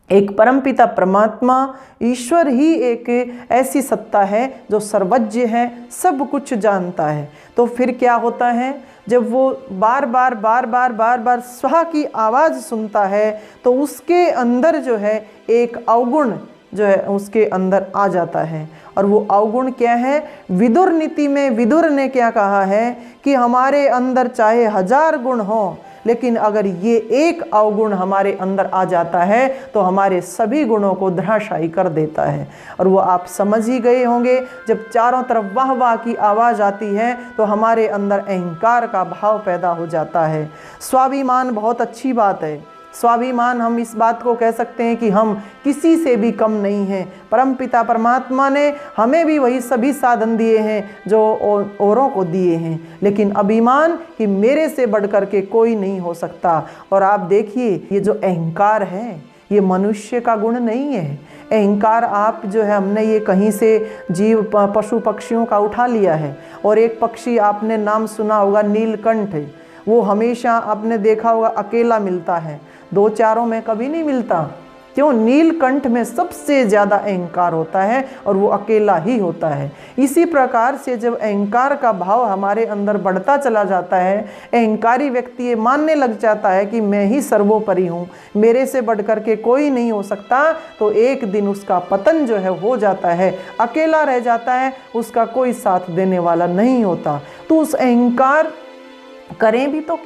एक परमपिता परमात्मा ईश्वर ही एक ऐसी सत्ता है जो सर्वज्ञ है, सब कुछ जानता है। तो फिर क्या होता है, जब वो बार बार स्वाहा की आवाज़ सुनता है तो उसके अंदर जो है एक अवगुण जो है उसके अंदर आ जाता है। और वो अवगुण क्या है, विदुर नीति में विदुर ने क्या कहा है कि हमारे अंदर चाहे 1000 गुण हो, लेकिन अगर ये एक अवगुण हमारे अंदर आ जाता है तो हमारे सभी गुणों को धराशायी कर देता है। और वो आप समझ ही गए होंगे, जब चारों तरफ वाह वाह की आवाज़ आती है तो हमारे अंदर अहंकार का भाव पैदा हो जाता है। स्वाभिमान बहुत अच्छी बात है। स्वाभिमान, हम इस बात को कह सकते हैं कि हम किसी से भी कम नहीं हैं। परमपिता परमात्मा ने हमें भी वही सभी साधन दिए हैं जो औरों को दिए हैं, लेकिन अभिमान कि मेरे से बढ़कर के कोई नहीं हो सकता। और आप देखिए, ये जो अहंकार है ये मनुष्य का गुण नहीं है। अहंकार आप जो है, हमने ये कहीं से जीव पशु पक्षियों का उठा लिया है। और एक पक्षी आपने नाम सुना होगा, नीलकंठ। वो हमेशा आपने देखा होगा अकेला मिलता है, 2-4 में कभी नहीं मिलता। क्यों? नीलकंठ में सबसे ज़्यादा अहंकार होता है और वो अकेला ही होता है। इसी प्रकार से जब अहंकार का भाव हमारे अंदर बढ़ता चला जाता है, अहंकारी व्यक्ति ये मानने लग जाता है कि मैं ही सर्वोपरि हूँ, मेरे से बढ़कर के कोई नहीं हो सकता, तो एक दिन उसका पतन जो है हो जाता है, अकेला रह जाता है, उसका कोई साथ देने वाला नहीं होता। तो उस अहंकार करें भी तो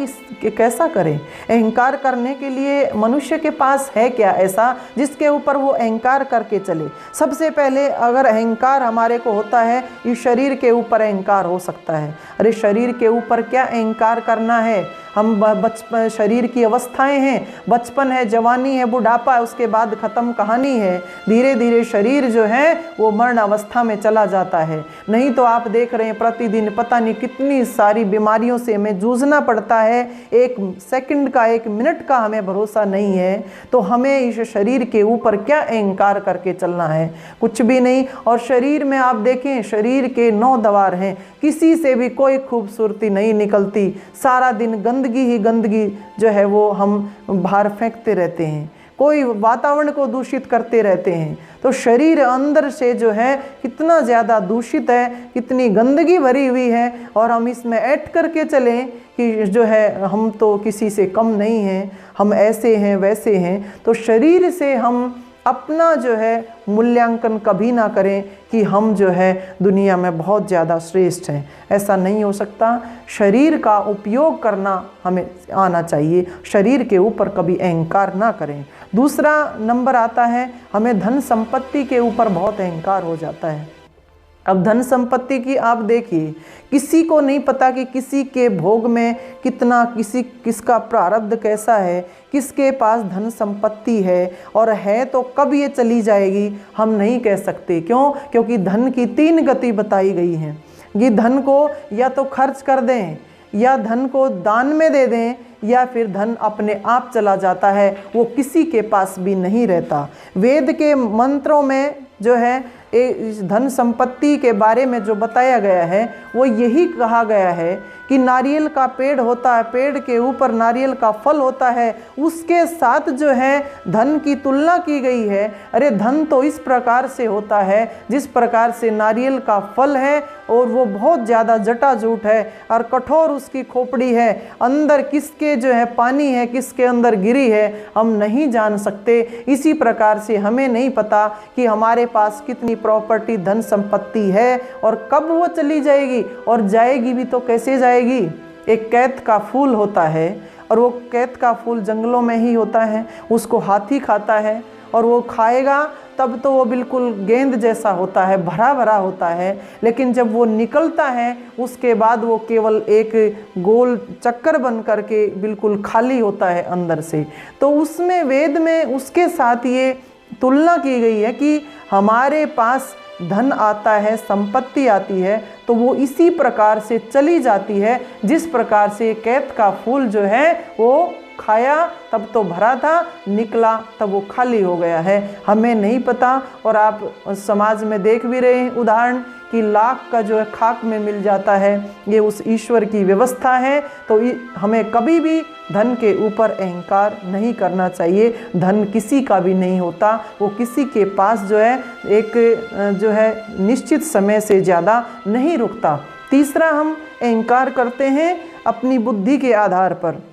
कैसा करें? अहंकार करने के लिए मनुष्य के पास है क्या ऐसा जिसके ऊपर वो अहंकार करके चले? सबसे पहले अगर अहंकार हमारे को होता है, इस शरीर के ऊपर अहंकार हो सकता है। अरे शरीर के ऊपर क्या अहंकार करना है? हम बचपन, शरीर की अवस्थाएं हैं, बचपन है, जवानी है, बुढ़ापा है, उसके बाद ख़त्म कहानी है। धीरे धीरे शरीर जो है वो मरण अवस्था में चला जाता है। नहीं तो आप देख रहे हैं प्रतिदिन पता नहीं कितनी सारी बीमारियों से हमें जूझना पड़ता है। एक सेकंड का, एक मिनट का हमें भरोसा नहीं है। तो हमें इस शरीर के ऊपर क्या अहंकार करके चलना है? कुछ भी नहीं। और शरीर में आप देखें, शरीर के 9 द्वार हैं, किसी से भी कोई खूबसूरती नहीं निकलती। सारा दिन गंदगी ही गंदगी जो है वो हम बाहर फेंकते रहते हैं, कोई वातावरण को दूषित करते रहते हैं। तो शरीर अंदर से जो है कितना ज़्यादा दूषित है, कितनी गंदगी भरी हुई है, और हम इसमें ऐड करके चलें कि जो है हम तो किसी से कम नहीं हैं, हम ऐसे हैं वैसे हैं। तो शरीर से हम अपना जो है मूल्यांकन कभी ना करें कि हम जो है दुनिया में बहुत ज़्यादा श्रेष्ठ हैं। ऐसा नहीं हो सकता। शरीर का उपयोग करना हमें आना चाहिए, शरीर के ऊपर कभी अहंकार ना करें। दूसरा नंबर आता है, हमें धन संपत्ति के ऊपर बहुत अहंकार हो जाता है। अब धन संपत्ति की आप देखिए, किसी को नहीं पता कि किसी के भोग में कितना, किसका प्रारब्ध कैसा है, किसके पास धन संपत्ति है, और है तो कब ये चली जाएगी हम नहीं कह सकते। क्यों? क्योंकि धन की 3 गति बताई गई हैं कि धन को या तो खर्च कर दें, या धन को दान में दे दें, या फिर धन अपने आप चला जाता है, वो किसी के पास भी नहीं रहता। वेद के मंत्रों में जो है इस धन संपत्ति के बारे में जो बताया गया है वो यही कहा गया है कि नारियल का पेड़ होता है, पेड़ के ऊपर नारियल का फल होता है, उसके साथ जो है धन की तुलना की गई है। अरे धन तो इस प्रकार से होता है जिस प्रकार से नारियल का फल है, और वो बहुत ज़्यादा जटाजूट है और कठोर उसकी खोपड़ी है, अंदर किसके जो है पानी है, किसके अंदर गिरी है हम नहीं जान सकते। इसी प्रकार से हमें नहीं पता कि हमारे पास कितनी प्रॉपर्टी, धन संपत्ति है और कब वो चली जाएगी, और जाएगी भी तो कैसे जाएगी। एक कैथ का फूल होता है, और वो कैथ का फूल जंगलों में ही होता है, उसको हाथी खाता है, और वो खाएगा तब तो वो बिल्कुल गेंद जैसा होता है, भरा भरा होता है, लेकिन जब वो निकलता है उसके बाद वो केवल एक गोल चक्कर बन करके बिल्कुल खाली होता है अंदर से। तो उसमें वेद में उसके साथ ये तुलना की गई है कि हमारे पास धन आता है, संपत्ति आती है, तो वो इसी प्रकार से चली जाती है जिस प्रकार से कैथ का फूल जो है वो खाया तब तो भरा था, निकला तब वो खाली हो गया है, हमें नहीं पता। और आप समाज में देख भी रहे हैं उदाहरण कि लाख का जो है खाक में मिल जाता है, ये उस ईश्वर की व्यवस्था है। तो हमें कभी भी धन के ऊपर अहंकार नहीं करना चाहिए। धन किसी का भी नहीं होता, वो किसी के पास जो है एक जो है निश्चित समय से ज़्यादा नहीं रुकता। तीसरा, हम अहंकार करते हैं अपनी बुद्धि के आधार पर।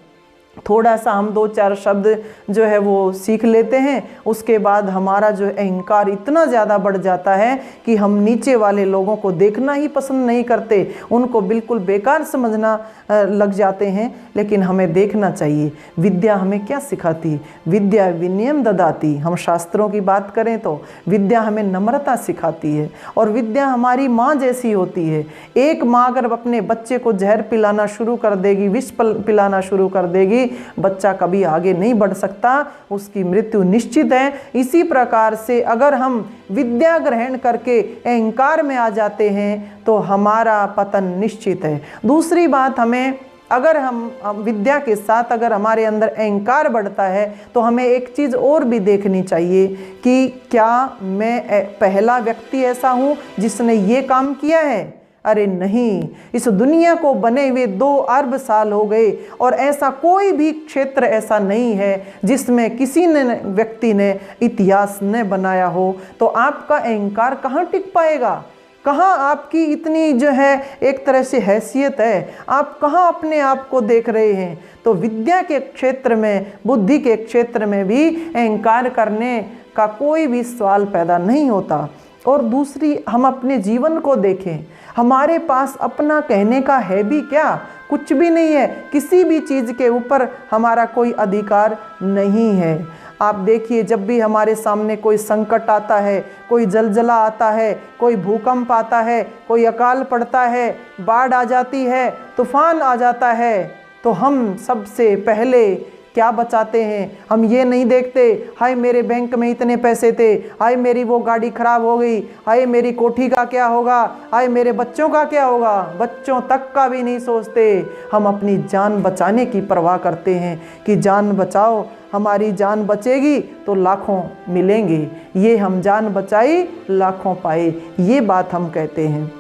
थोड़ा सा हम 2-4 शब्द जो है वो सीख लेते हैं, उसके बाद हमारा जो अहंकार इतना ज़्यादा बढ़ जाता है कि हम नीचे वाले लोगों को देखना ही पसंद नहीं करते, उनको बिल्कुल बेकार समझना लग जाते हैं। लेकिन हमें देखना चाहिए विद्या हमें क्या सिखाती। विद्या विनयम ददाती। हम शास्त्रों की बात करें तो विद्या हमें नम्रता सिखाती है, और विद्या हमारी माँ जैसी होती है। एक माँ अगर अपने बच्चे को जहर पिलाना शुरू कर देगी, विष पिलाना शुरू कर देगी, बच्चा कभी आगे नहीं बढ़ सकता, उसकी मृत्यु निश्चित है। इसी प्रकार से अगर हम विद्या ग्रहण करके अहंकार में आ जाते हैं तो हमारा पतन निश्चित है। दूसरी बात, हमें अगर हम विद्या के साथ अगर हमारे अंदर अहंकार बढ़ता है तो हमें एक चीज़ और भी देखनी चाहिए कि क्या मैं पहला व्यक्ति ऐसा हूँ जिसने ये काम किया है। अरे नहीं, इस दुनिया को बने हुए 2 अरब साल हो गए और ऐसा कोई भी क्षेत्र ऐसा नहीं है जिसमें किसी ने व्यक्ति ने इतिहास न बनाया हो। तो आपका अहंकार कहाँ टिक पाएगा, कहाँ आपकी इतनी जो है एक तरह से हैसियत है, आप कहाँ अपने आप को देख रहे हैं। तो विद्या के क्षेत्र में, बुद्धि के क्षेत्र में भी अहंकार करने का कोई भी सवाल पैदा नहीं होता। और दूसरी, हम अपने जीवन को देखें, हमारे पास अपना कहने का है भी क्या, कुछ भी नहीं है। किसी भी चीज़ के ऊपर हमारा कोई अधिकार नहीं है। आप देखिए, जब भी हमारे सामने कोई संकट आता है, कोई जलजला आता है, कोई भूकंप आता है, कोई अकाल पड़ता है, बाढ़ आ जाती है, तूफान आ जाता है, तो हम सबसे पहले क्या बचाते हैं। हम ये नहीं देखते हाय मेरे बैंक में इतने पैसे थे, हाय मेरी वो गाड़ी खराब हो गई, हाय मेरी कोठी का क्या होगा, हाय मेरे बच्चों का क्या होगा। बच्चों तक का भी नहीं सोचते, हम अपनी जान बचाने की परवाह करते हैं कि जान बचाओ, हमारी जान बचेगी तो लाखों मिलेंगे, ये हम जान बचाई लाखों पाए, ये बात हम कहते हैं।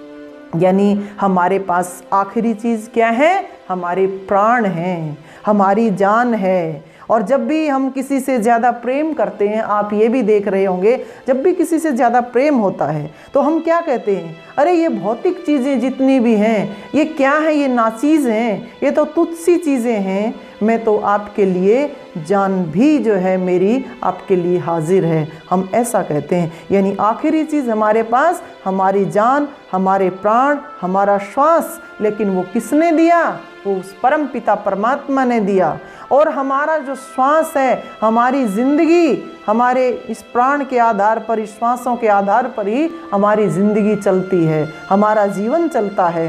यानी हमारे पास आखिरी चीज़ क्या है, हमारे प्राण हैं, हमारी जान है। और जब भी हम किसी से ज़्यादा प्रेम करते हैं, आप ये भी देख रहे होंगे, जब भी किसी से ज़्यादा प्रेम होता है तो हम क्या कहते हैं, अरे ये भौतिक चीज़ें जितनी भी हैं ये क्या है, ये नाचीज़ हैं, ये तो तुच्छ सी चीज़ें हैं, मैं तो आपके लिए जान भी जो है मेरी आपके लिए हाजिर है। हम ऐसा कहते हैं। यानी आखिरी चीज़ हमारे पास हमारी जान, हमारे प्राण, हमारा श्वास, लेकिन वो किसने दिया, वो उस परम पिता परमात्मा ने दिया। और हमारा जो श्वास है, हमारी ज़िंदगी, हमारे इस प्राण के आधार पर, इस श्वासों के आधार पर ही हमारी ज़िंदगी चलती है, हमारा जीवन चलता है।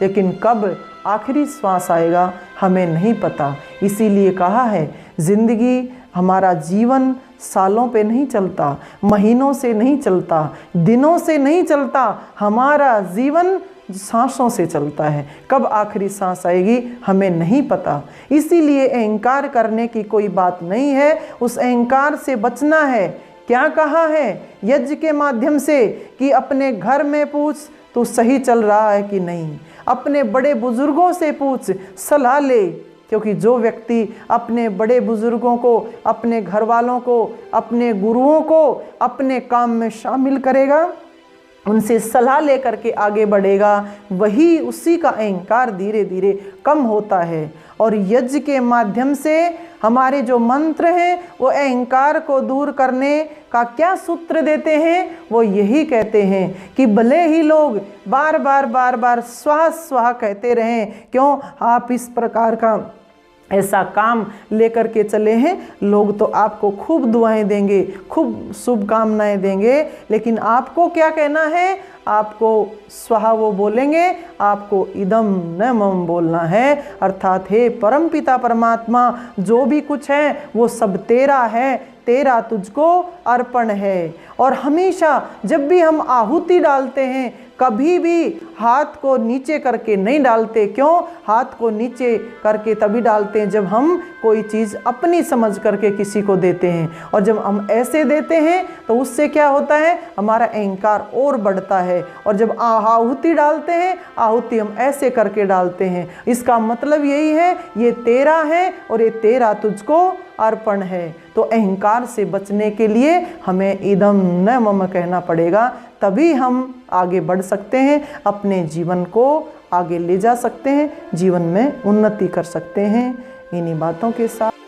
लेकिन कब आखिरी श्वास आएगा हमें नहीं पता। इसीलिए कहा है ज़िंदगी, हमारा जीवन सालों पे नहीं चलता, महीनों से नहीं चलता, दिनों से नहीं चलता, हमारा जीवन सांसों से चलता है। कब आखिरी सांस आएगी हमें नहीं पता। इसीलिए अहंकार करने की कोई बात नहीं है, उस अहंकार से बचना है। क्या कहा है यज्ञ के माध्यम से कि अपने घर में पूछ तू सही चल रहा है कि नहीं, अपने बड़े बुजुर्गों से पूछ, सलाह ले। क्योंकि जो व्यक्ति अपने बड़े बुजुर्गों को, अपने घर वालों को, अपने गुरुओं को अपने काम में शामिल करेगा, उनसे सलाह लेकर के आगे बढ़ेगा, वही उसी का अहंकार धीरे धीरे कम होता है। और यज्ञ के माध्यम से हमारे जो मंत्र हैं वो अहंकार को दूर करने का क्या सूत्र देते हैं, वो यही कहते हैं कि भले ही लोग बार बार स्वाहा स्वाहा कहते रहें, क्यों, आप इस प्रकार का ऐसा काम लेकर के चले हैं, लोग तो आपको खूब दुआएं देंगे, खूब शुभकामनाएं देंगे, लेकिन आपको क्या कहना है, आपको स्वाहा वो बोलेंगे, आपको इदम न मम बोलना है। अर्थात हे परमपिता परमात्मा, जो भी कुछ है वो सब तेरा है, तेरा तुझको अर्पण है। और हमेशा जब भी हम आहुति डालते हैं, कभी भी हाथ को नीचे करके नहीं डालते। क्यों? हाथ को नीचे करके तभी डालते हैं जब हम कोई चीज़ अपनी समझ करके किसी को देते हैं। और जब हम ऐसे देते हैं तो उससे क्या होता है, हमारा अहंकार और बढ़ता है। और जब आहुति डालते हैं, आहुति हम ऐसे करके डालते हैं। इसका मतलब यही है, ये तेरा है और ये तेरा तुझको अर्पण है। तो अहंकार से बचने के लिए हमें इदं न मम कहना पड़ेगा, तभी हम आगे बढ़ सकते हैं, अपने जीवन को आगे ले जा सकते हैं, जीवन में उन्नति कर सकते हैं। इन्हीं बातों के साथ